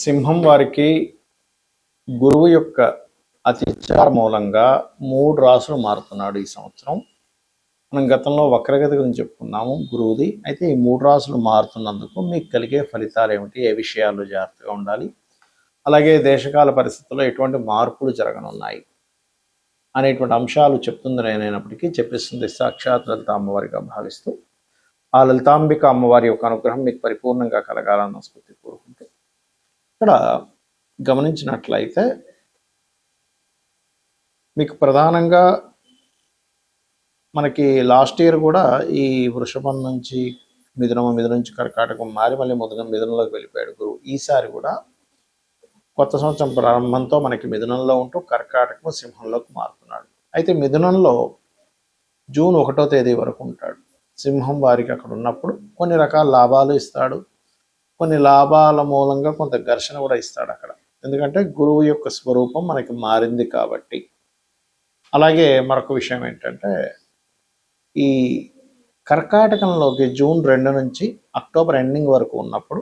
సింహం వారికి గురువు యొక్క అతిచార మూలంగా 3 రాసులు మారుతున్నాడు ఈ సంవత్సరం. మనం గతంలో వక్రగతి గురించి చెప్పుకున్నాము గురువుది. అయితే ఈ 3 రాసులు మారుతున్నందుకు మీకు కలిగే ఫలితాలు ఏమిటి, ఏ విషయాల్లో జాగ్రత్తగా ఉండాలి, అలాగే దేశకాల పరిస్థితుల్లో ఎటువంటి మార్పులు జరగనున్నాయి అనేటువంటి అంశాలు చెప్తుంది నేనైనప్పటికీ చెప్పిస్తుంది సాక్షాత్ లలిత అమ్మవారిగా భావిస్తూ ఆ లలితాంబిక అమ్మవారి యొక్క అనుగ్రహం మీకు పరిపూర్ణంగా కలగాలన్న స్ఫూర్తి కోరుకుంటూ ఇక్కడ గమనించినట్లయితే మీకు ప్రధానంగా మనకి లాస్ట్ ఇయర్ కూడా ఈ వృషభం నుంచి మిథునం నుంచి కర్కాటకం మారి మళ్ళీ మిథునంలోకి వెళ్ళిపోయాడు గురువు. ఈసారి కూడా కొత్త సంవత్సరం ప్రారంభంతో మనకి మిథునంలో ఉంటూ కర్కాటకం సింహంలోకి మారుతున్నాడు. అయితే మిథునంలో జూన్ 1వ తేదీ వరకు ఉంటాడు. సింహం వారికి అక్కడ ఉన్నప్పుడు కొన్ని రకాల లాభాలు ఇస్తాడు, కొన్ని లాభాల మూలంగా కొంత ఘర్షణ కూడా ఇస్తాడు అక్కడ, ఎందుకంటే గురువు యొక్క స్వరూపం మనకి మారింది కాబట్టి. అలాగే మరొక విషయం ఏంటంటే ఈ కర్కాటకంలోకి జూన్ 2 నుంచి అక్టోబర్ ఎండింగ్ వరకు ఉన్నప్పుడు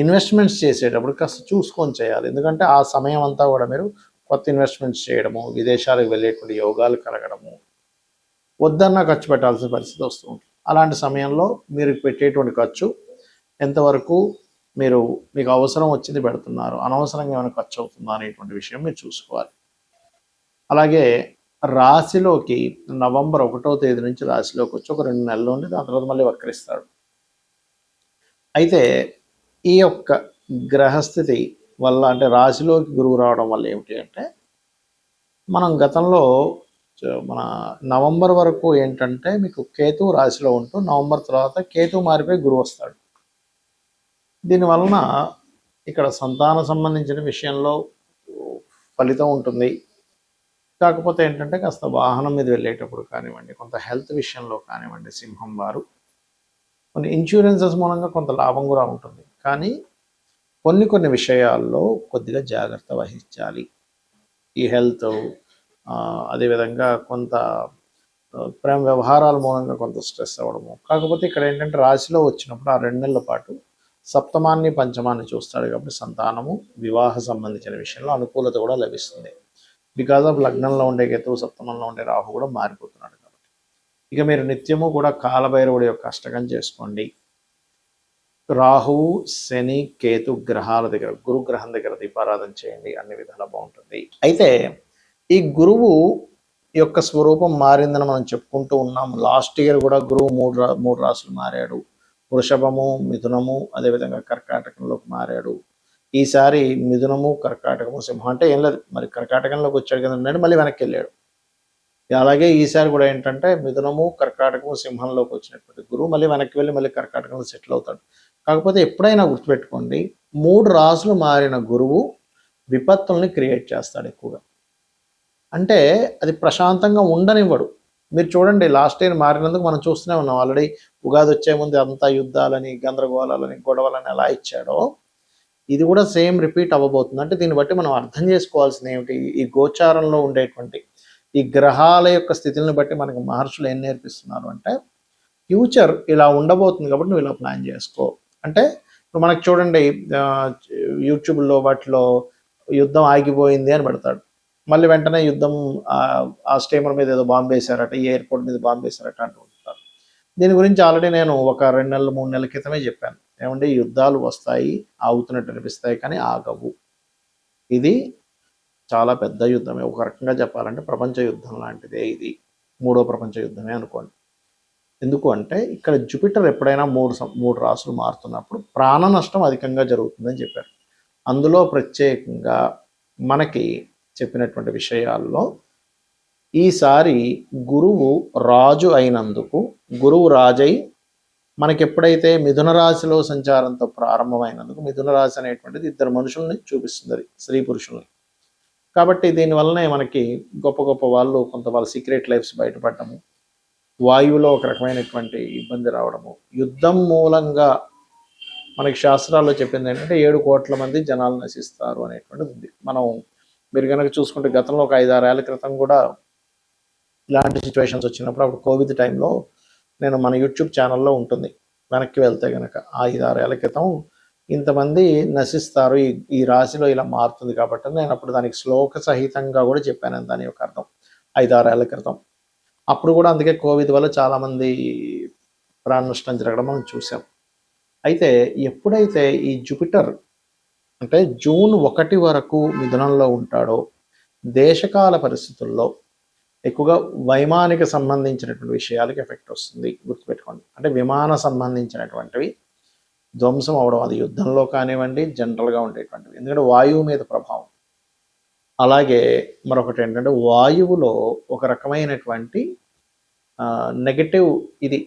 ఇన్వెస్ట్మెంట్స్ చేసేటప్పుడు కాస్త చూసుకొని చేయాలి. ఎందుకంటే ఆ సమయం అంతా కూడా మీరు కొత్త ఇన్వెస్ట్మెంట్స్ చేయడము, విదేశాలకు వెళ్ళేటువంటి యోగాలు కలగడము, వద్దన్నా ఖర్చు పెట్టాల్సిన పరిస్థితి వస్తూ ఉంటుంది. అలాంటి సమయంలో మీరు పెట్టేటువంటి ఖర్చు ఎంతవరకు మీకు అవసరం వచ్చింది పెడుతున్నారు, అనవసరంగా ఏమైనా ఖర్చు అవుతుందా అనేటువంటి విషయం మీరు చూసుకోవాలి. అలాగే రాశిలోకి నవంబర్ 1వ తేదీ నుంచి రాశిలోకి వచ్చి ఒక 2 నెలలు ఉండి దాని తర్వాత మళ్ళీ వక్రిస్తాడు. అయితే ఈ యొక్క గ్రహస్థితి వల్ల, అంటే రాశిలోకి గురువు రావడం వల్ల ఏమిటి అంటే, మనం గతంలో మన నవంబర్ వరకు ఏంటంటే మీకు కేతు రాశిలో ఉంటూ నవంబర్ తర్వాత కేతు మారిపోయి గురువు వస్తాడు. దీనివలన ఇక్కడ సంతాన సంబంధించిన విషయంలో ఫలితం ఉంటుంది. కాకపోతే ఏంటంటే కాస్త వాహనం మీద వెళ్ళేటప్పుడు కానివ్వండి, కొంత హెల్త్ విషయంలో కానివ్వండి, సింహం వారు కొన్ని ఇన్సూరెన్సెస్ మూలంగా కొంత లాభం కూడా ఉంటుంది. కానీ కొన్ని విషయాల్లో కొద్దిగా జాగ్రత్త వహించాలి. ఈ హెల్త్, అదేవిధంగా కొంత ప్రేమ వ్యవహారాల మూలంగా కొంత స్ట్రెస్ అవ్వడము. కాకపోతే ఇక్కడ ఏంటంటే రాశిలో వచ్చినప్పుడు ఆ 2 నెలల పాటు సప్తమాన్ని పంచమాన్ని చూస్తాడు కాబట్టి సంతానము, వివాహ సంబంధించిన విషయంలో అనుకూలత కూడా లభిస్తుంది. బికాజ్ ఆఫ్ లగ్నంలో ఉండే కేతువు, సప్తమంలో ఉండే రాహు కూడా మారిపోతున్నాడు కాబట్టి ఇక మీరు నిత్యము కూడా కాలభైరవుడి యొక్క అష్టకం చేసుకోండి. రాహువు, శని, కేతు గ్రహాల దగ్గర, గురుగ్రహం దగ్గర దీపారాధన చేయండి, అన్ని విధాలా బాగుంటుంది. అయితే ఈ గురువు యొక్క స్వరూపం మారిందని మనం చెప్పుకుంటూ ఉన్నాం. లాస్ట్ ఇయర్ కూడా గురువు 3 రాసులు మారాడు. వృషభము, మిథునము, అదేవిధంగా కర్కాటకంలోకి మారాడు. ఈసారి మిథునము, కర్కాటకము, సింహం అంటే ఏం లేదు, మరి కర్కాటకంలోకి వచ్చాడు కదా అన్నాడు, మళ్ళీ వెనక్కి వెళ్ళాడు. అలాగే ఈసారి కూడా ఏంటంటే మిథునము, కర్కాటకము, సింహంలోకి వచ్చినటువంటి గురువు మళ్ళీ వెనక్కి వెళ్ళి మళ్ళీ కర్కాటకంలో సెటిల్ అవుతాడు. కాకపోతే ఎప్పుడైనా గుర్తుపెట్టుకోండి, 3 రాసులు మారిన గురువు విపత్తుల్ని క్రియేట్ చేస్తాడు ఎక్కువగా. అంటే అది ప్రశాంతంగా ఉండనివ్వడు. మీరు చూడండి, లాస్ట్ ఇయర్ మారినందుకు మనం చూస్తూనే ఉన్నాం. ఆల్రెడీ ఉగాది వచ్చే ముందు అంతా యుద్ధాలని, గందరగోళాలని, గొడవలని ఎలా ఇచ్చాడో ఇది కూడా సేమ్ రిపీట్ అవ్వబోతుంది. అంటే దీన్ని బట్టి మనం అర్థం చేసుకోవాల్సింది ఏమిటి, ఈ గోచారంలో ఉండేటువంటి ఈ గ్రహాల యొక్క స్థితులను బట్టి మనకు మహర్షులు ఏం నేర్పిస్తున్నారు అంటే, ఫ్యూచర్ ఇలా ఉండబోతుంది కాబట్టి నువ్వు ఇలా ప్లాన్ చేసుకో. అంటే ఇప్పుడు మనకు చూడండి, యూట్యూబ్లో వాటిలో యుద్ధం ఆగిపోయింది అని పెడతాడు, మళ్ళీ వెంటనే యుద్ధం ఆ స్టీమర్ మీద ఏదో బాంబు వేశారట, ఈ ఎయిర్పోర్ట్ మీద బాంబు వేశారట అంటూ ఉంటారు. దీని గురించి ఆల్రెడీ నేను ఒక 2 నెలలు 3 నెలల క్రితమే చెప్పాను. ఏమంటే యుద్ధాలు వస్తాయి, ఆగుతున్నట్టు అనిపిస్తాయి కానీ ఆగవు. ఇది చాలా పెద్ద యుద్ధమే, ఒక రకంగా చెప్పాలంటే ప్రపంచ యుద్ధం లాంటిదే. ఇది 3వ ప్రపంచ యుద్ధమే అనుకోండి. ఎందుకు అంటే ఇక్కడ జూపిటర్ ఎప్పుడైనా 3 రాసులు మారుతున్నప్పుడు ప్రాణ నష్టం అధికంగా జరుగుతుందని చెప్పారు. అందులో ప్రత్యేకంగా మనకి చెప్పినటువంటి విషయాల్లో ఈసారి గురువు రాజు అయినందుకు, గురువు రాజై మనకి ఎప్పుడైతే మిథున రాశిలో సంచారంతో ప్రారంభమైనందుకు, మిథున రాశి అనేటువంటిది 2 మనుషుల్ని చూపిస్తుంది, అది స్త్రీ పురుషుల్ని. కాబట్టి దీనివల్లనే మనకి గొప్ప వాళ్ళు కొంత వాళ్ళ సీక్రెట్ లైఫ్స్ బయటపడటము, వాయువులో ఒక రకమైనటువంటి ఇబ్బంది రావడము, యుద్ధం మూలంగా మనకి శాస్త్రాల్లో చెప్పింది ఏంటంటే 7 కోట్ల మంది జనాలు నశిస్తారు అనేటువంటిది ఉంది. మీరు కనుక చూసుకుంటే గతంలో ఒక 5-6 ఏళ్ల క్రితం కూడా ఇలాంటి సిచ్యువేషన్స్ వచ్చినప్పుడు, అప్పుడు కోవిడ్ టైంలో నేను మన యూట్యూబ్ ఛానల్లో ఉంటుంది, వెనక్కి వెళ్తే కనుక 5-6 ఏళ్ల క్రితం ఇంతమంది నశిస్తారు, ఈ రాశిలో ఇలా మారుతుంది కాబట్టి నేను అప్పుడు దానికి శ్లోక సహితంగా కూడా చెప్పాను దాని యొక్క అర్థం 5-6 ఏళ్ల క్రితం. అప్పుడు కూడా అందుకే కోవిడ్ వల్ల చాలామంది ప్రాణ నష్టం జరగడం మనం చూసాం. అయితే ఎప్పుడైతే ఈ జూపిటర్ అంటే జూన్ 1 వరకు మిథునంలో ఉంటాడో దేశకాల పరిస్థితుల్లో ఎక్కువగా వైమానిక సంబంధించినటువంటి విషయాలకి ఎఫెక్ట్ వస్తుంది, గుర్తుపెట్టుకోండి. అంటే విమాన సంబంధించినటువంటివి ధ్వంసం అవడం, అది యుద్ధంలో కానివ్వండి, జనరల్గా ఉండేటువంటివి. ఎందుకంటే వాయువు మీద ప్రభావం. అలాగే మరొకటి ఏంటంటే వాయువులో ఒక రకమైనటువంటి నెగటివ్ ఇది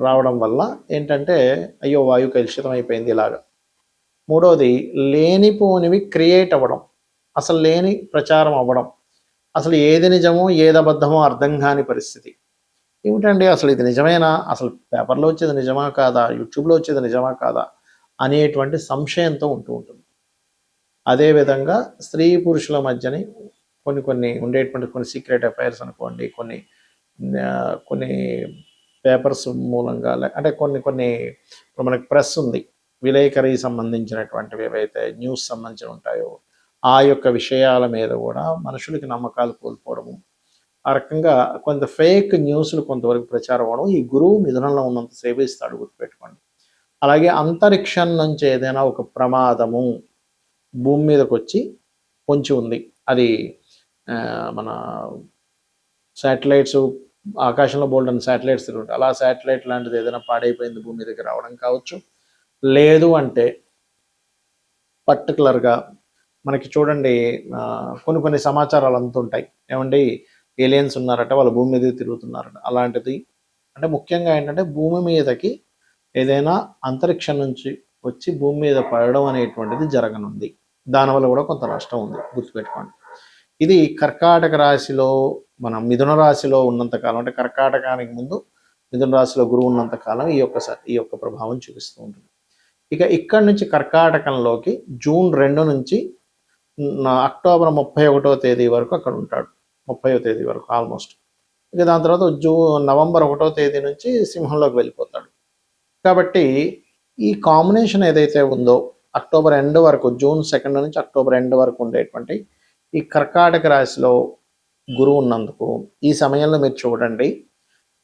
రావడం వల్ల ఏంటంటే అయ్యో వాయువు కలుషితం అయిపోయింది ఇలాగా. మూడవది లేనిపోనివి క్రియేట్ అవ్వడం, అసలు లేని ప్రచారం అవ్వడం, అసలు ఏది నిజమో ఏది అబద్ధమో అర్థం కాని పరిస్థితి. ఏమిటండి అసలు ఇది నిజమేనా, అసలు పేపర్లో వచ్చేది నిజమా కాదా, యూట్యూబ్లో వచ్చేది నిజమా కాదా అనేటువంటి సంశయంతో ఉంటూ ఉంటుంది. అదేవిధంగా స్త్రీ పురుషుల మధ్యని కొన్ని ఉండేటువంటి కొన్ని సీక్రెట్ అఫైర్స్ అనుకోండి, కొన్ని పేపర్స్ మూలంగా, అంటే కొన్ని ఇప్పుడు మనకి ప్రెస్ ఉంది, విలేకరి సంబంధించినటువంటివి ఏవైతే న్యూస్ సంబంధించి ఉంటాయో ఆ యొక్క విషయాల మీద కూడా మనుషులకి నమ్మకాలు కోల్పోవడము, ఆ రకంగా కొంత ఫేక్ న్యూస్లు కొంతవరకు ప్రచారం అవ్వడం ఈ గురువు మిథునంలో ఉన్నంతసేపు ఇస్తాడు, గుర్తుపెట్టుకోండి. అలాగే అంతరిక్షం నుంచి ఏదైనా ఒక ప్రమాదము భూమి మీదకి వచ్చి పొంచి ఉంది, అది మన శాటిలైట్స్ ఆకాశంలో బోల్డన్ శాటిలైట్స్ తిరుగుతాయి, అలా శాటిలైట్ లాంటిది ఏదైనా పాడైపోయింది భూమి మీదకి రావడం కావచ్చు. లేదు అంటే పర్టికులర్గా మనకి చూడండి కొన్ని సమాచారాలు అందుతుంటాయి, ఏమండి ఏలియన్స్ ఉన్నారట, వాళ్ళ భూమి మీదకి తిరుగుతున్నారట, అలాంటిది. అంటే ముఖ్యంగా ఏంటంటే భూమి మీదకి ఏదైనా అంతరిక్షం నుంచి వచ్చి భూమి మీద పడడం అనేటువంటిది జరగనుంది, దానివల్ల కూడా కొంత నష్టం ఉంది, గుర్తుపెట్టుకోండి. ఇది కర్కాటక రాశిలో మన మిథున రాశిలో ఉన్నంతకాలం, అంటే కర్కాటకానికి ముందు మిథున రాశిలో గురువు ఉన్నంతకాలం ఈ యొక్క ప్రభావం చూపిస్తూ ఉంటుంది. ఇక ఇక్కడి నుంచి కర్కాటకంలోకి జూన్ 2 నుంచి అక్టోబర్ 31వ తేదీ వరకు అక్కడ ఉంటాడు, 30వ తేదీ వరకు ఆల్మోస్ట్. ఇక దాని తర్వాత నవంబర్ 1వ తేదీ నుంచి సింహంలోకి వెళ్ళిపోతాడు. కాబట్టి ఈ కాంబినేషన్ ఏదైతే ఉందో అక్టోబర్ ఎండ్ వరకు, జూన్ 2 నుంచి అక్టోబర్ ఎండ్ వరకు ఉండేటువంటి ఈ కర్కాటక రాశిలో గురువు ఉన్నందుకు ఈ సమయంలో మీరు చూడండి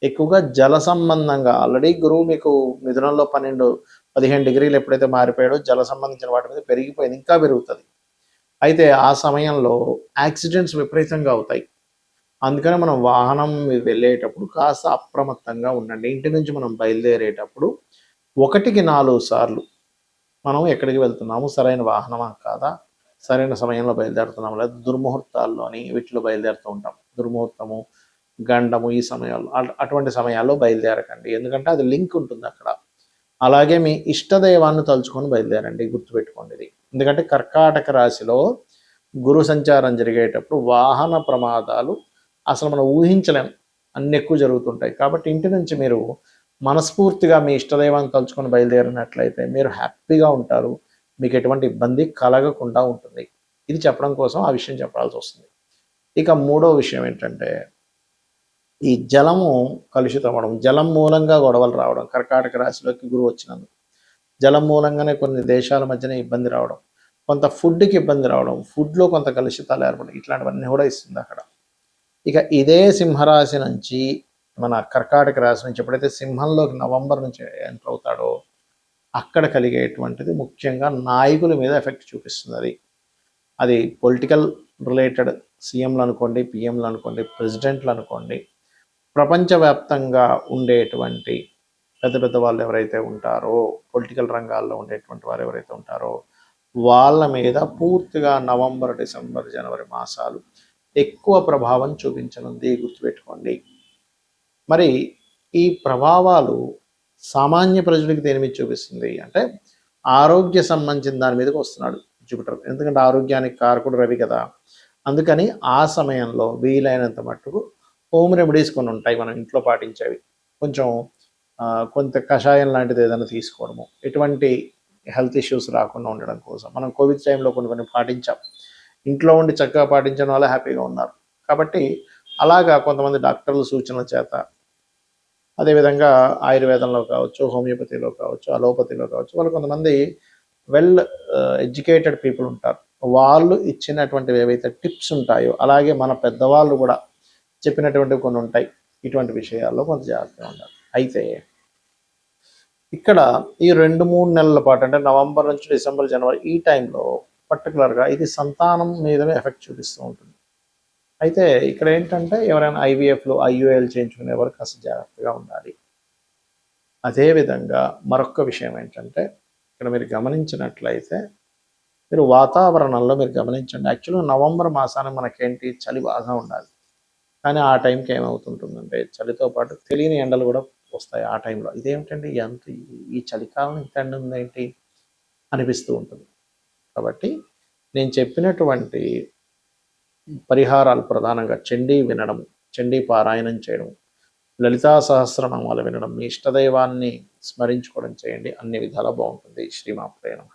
ఎక్కువగా జల సంబంధంగా, ఆల్రెడీ గురువు మీకు మిథునంలో 12-15 డిగ్రీలు ఎప్పుడైతే మారిపోయాడో జల సంబంధించిన వాటి మీద పెరిగిపోయింది, ఇంకా పెరుగుతుంది. అయితే ఆ సమయంలో యాక్సిడెంట్స్ విపరీతంగా అవుతాయి. అందుకని మనం వాహనం వెళ్ళేటప్పుడు కాస్త అప్రమత్తంగా ఉండండి. ఇంటి నుంచి మనం బయలుదేరేటప్పుడు 1కి 4 సార్లు మనం ఎక్కడికి వెళ్తున్నాము, సరైన వాహనమా కాదా, సరైన సమయంలో బయలుదేరుతున్నాము, లేదా దుర్ముహూర్తాల్లోని వీటిలో బయలుదేరుతూ ఉంటాం, దుర్ముహూర్తము, గండము, ఈ సమయాల్లో అటువంటి సమయాల్లో బయలుదేరకండి, ఎందుకంటే అది లింక్ ఉంటుంది అక్కడ. అలాగే మీ ఇష్టదైవాన్ని తలుచుకొని బయలుదేరండి, గుర్తుపెట్టుకోండి ఇది. ఎందుకంటే కర్కాటక రాశిలో గురు సంచారం జరిగేటప్పుడు వాహన ప్రమాదాలు అసలు మనం ఊహించలేం, అన్ని ఎక్కువ జరుగుతుంటాయి. కాబట్టి ఇంటి నుంచి మీరు మనస్ఫూర్తిగా మీ ఇష్టదైవాన్ని తలుచుకొని బయలుదేరినట్లయితే మీరు హ్యాపీగా ఉంటారు, మీకు ఎటువంటి ఇబ్బంది కలగకుండా ఉంటుంది. ఇది చెప్పడం కోసం ఆ విషయం చెప్పాల్సి వస్తుంది. ఇక 3వ విషయం ఏంటంటే ఈ జలము కలుషితం అవ్వడం, జలం మూలంగా గొడవలు రావడం. కర్కాటక రాశిలోకి గురువు వచ్చినందుకు జలం మూలంగానే కొన్ని దేశాల మధ్యనే ఇబ్బంది రావడం, కొంత ఫుడ్కి ఇబ్బంది రావడం, ఫుడ్లో కొంత కలుషితాలు ఏర్పడడం, ఇట్లాంటివన్నీ కూడా ఇస్తుంది అక్కడ. ఇక ఇదే సింహరాశి నుంచి మన కర్కాటక రాశి నుంచి ఎప్పుడైతే సింహంలోకి నవంబర్ నుంచి ఎంటర్ అవుతాడో అక్కడ కలిగేటువంటిది ముఖ్యంగా నాయకుల మీద ఎఫెక్ట్ చూపిస్తుంది. అది పొలిటికల్ రిలేటెడ్, సీఎంలు అనుకోండి, పిఎంలు అనుకోండి, ప్రెసిడెంట్లు అనుకోండి, ప్రపంచవ్యాప్తంగా ఉండేటువంటి పెద్ద వాళ్ళు ఎవరైతే ఉంటారో, పొలిటికల్ రంగాల్లో ఉండేటువంటి వారు ఎవరైతే ఉంటారో వాళ్ళ మీద పూర్తిగా నవంబర్, డిసెంబర్, జనవరి మాసాలు ఎక్కువ ప్రభావం చూపించనుంది, గుర్తుపెట్టుకోండి. మరి ఈ ప్రభావాలు సామాన్య ప్రజలకు దేని మీద చూపిస్తుంది అంటే ఆరోగ్య సంబంధించిన దాని మీదకి వస్తున్నాడు జూపిటర్, ఎందుకంటే ఆరోగ్యానికి కారకుడు రవి కదా. అందుకని ఆ సమయంలో వీలైనంత మట్టుకు హోమ్ రెమెడీస్ కొన్ని ఉంటాయి మనం ఇంట్లో పాటించేవి, కొంత కషాయం లాంటిది ఏదైనా తీసుకోవడము, ఎటువంటి హెల్త్ ఇష్యూస్ రాకుండా ఉండడం కోసం. మనం కోవిడ్ టైంలో కొన్ని పాటించాం, ఇంట్లో ఉండి చక్కగా పాటించడం వల్ల హ్యాపీగా ఉన్నారు. కాబట్టి అలాగా కొంతమంది డాక్టర్ల సూచనల చేత అదేవిధంగా ఆయుర్వేదంలో కావచ్చు, హోమియోపతిలో కావచ్చు, అలోపతిలో కావచ్చు, వాళ్ళు కొంతమంది వెల్ ఎడ్యుకేటెడ్ పీపుల్ ఉంటారు. వాళ్ళు ఇచ్చినటువంటివి ఏవైతే టిప్స్ ఉంటాయో, అలాగే మన పెద్దవాళ్ళు కూడా చెప్పినటువంటివి కొన్ని ఉంటాయి. ఇటువంటి విషయాల్లో కొంత జాగ్రత్తగా ఉండాలి. అయితే ఇక్కడ ఈ 2-3 నెలల పాటు, అంటే నవంబర్ నుంచి డిసెంబర్, జనవరి, ఈ టైంలో పర్టికులర్గా ఇది సంతానం మీదనే ఎఫెక్ట్ చూపిస్తూ ఉంటుంది. అయితే ఇక్కడ ఏంటంటే ఎవరైనా ఐవీఎఫ్లు, ఐయుఎల్ చేయించుకునే వరకు కాస్త జాగ్రత్తగా ఉండాలి. అదేవిధంగా మరొక విషయం ఏంటంటే, ఇక్కడ మీరు గమనించినట్లయితే మీరు వాతావరణంలో మీరు గమనించండి. యాక్చువల్గా నవంబర్ మాసానికి మనకేంటి, చలి బాగా ఉండాలి. కానీ ఆ టైంకి ఏమవుతుంటుందంటే, చలితో పాటు తెలియని ఎండలు కూడా వస్తాయి ఆ టైంలో. ఇదేమిటండి, ఎంత ఈ చలికాలం ఇంత ఎండ ఉందేంటి అనిపిస్తూ ఉంటుంది. కాబట్టి నేను చెప్పినటువంటి పరిహారాలు ప్రధానంగా చండీ వినడం, చండీ పారాయణం చేయడం, లలితా సహస్రనామాలు వినడం, మీ ఇష్టదైవాన్ని స్మరించుకోవడం చేయండి. అన్ని విధాలా బాగుంటుంది. శ్రీమాత్రే నమః.